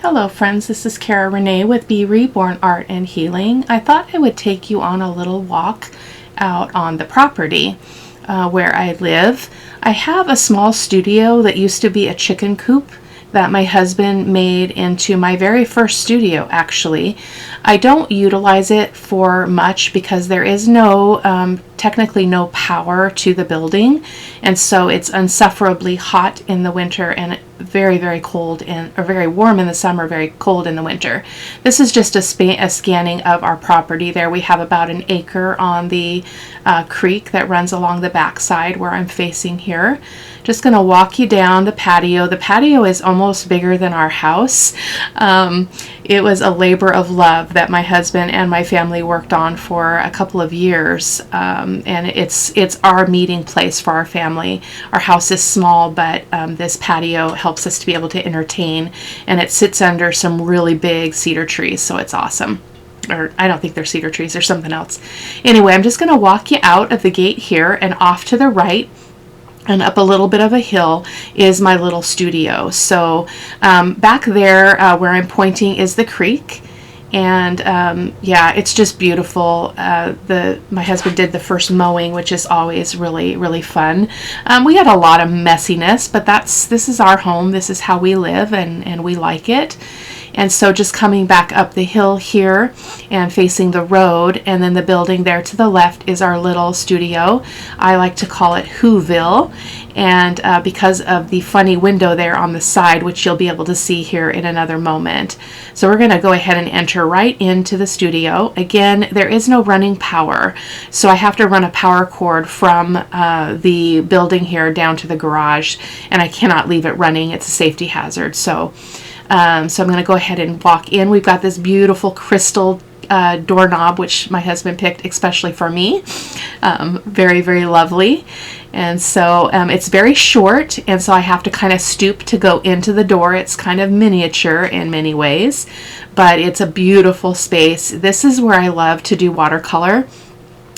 Hello friends, this is Cara-Renee with B.Reborn Art and Healing. I thought I would take you on a little walk out on the property where I live. I have a small studio that used to be a chicken coop that my husband made into my very first studio actually. I don't utilize it for much because there is technically no power to the building, and so it's insufferably hot in the winter and very cold or very warm in the summer, very cold in the winter. This is just a scanning of our property. There we have about an acre on the creek that runs along the backside where I'm facing here. Just going to walk you down the patio. The patio is almost bigger than our house. It was a labor of love that my husband and my family worked on for a couple of years, and it's our meeting place for our family. Our house is small, but this patio helps us to be able to entertain, and it sits under some really big cedar trees, so it's awesome. Or I don't think they're cedar trees, they're something else. Anyway, I'm just going to walk you out of the gate here, and off to the right and up a little bit of a hill is my little studio. So back there where I'm pointing is the creek, and yeah, it's just beautiful. My husband did the first mowing, which is always really fun. We had a lot of messiness, but this is our home, this is how we live, and we like it. And so just coming back up the hill here and facing the road, and then the building there to the left is our little studio. I like to call it Whoville, and because of the funny window there on the side, which you'll be able to see here in another moment. So we're going to go ahead and enter right into the studio. Again, there is no running power, so I have to run a power cord from the building here down to the garage, and I cannot leave it running. It's a safety hazard. So I'm going to go ahead and walk in. We've got this beautiful crystal doorknob, which my husband picked especially for me. Very lovely. And so it's very short, and so I have to kind of stoop to go into the door. It's kind of miniature in many ways, but it's a beautiful space. This is where I love to do watercolor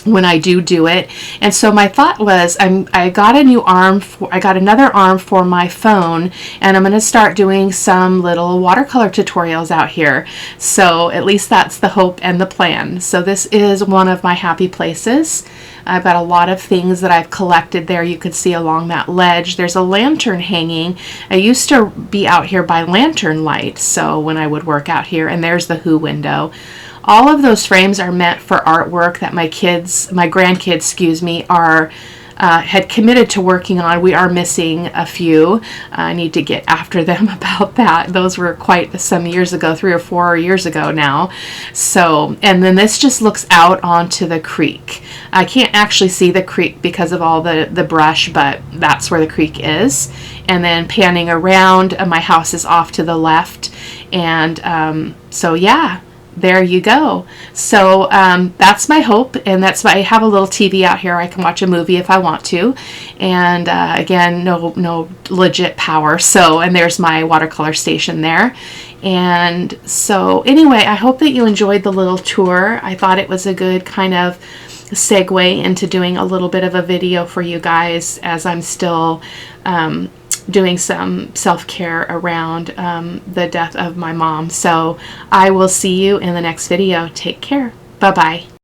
when I do it. And so my thought was, I got another arm for my phone, and I'm going to start doing some little watercolor tutorials out here. So at least that's the hope and the plan. So this is one of my happy places. I've got a lot of things that I've collected there. You could see along that ledge. There's a lantern hanging. I used to be out here by lantern light, so when I would work out here, and there's the Who window. All of those frames are meant for artwork that my grandkids, had committed to working on. We are missing a few. I need to get after them about that. Those were quite some years ago, 3 or 4 years ago now. So, and then this just looks out onto the creek. I can't actually see the creek because of all the brush, but that's where the creek is. And then panning around, my house is off to the left. And so yeah, there you go. So that's my hope, and that's why I have a little TV out here. I can watch a movie if I want to, and again, no legit power. So, and there's my watercolor station there. And so anyway, I hope that you enjoyed the little tour. I thought it was a good kind of segue into doing a little bit of a video for you guys as I'm still doing some self-care around the death of my mom. So I will see you in the next video. Take care. Bye-bye.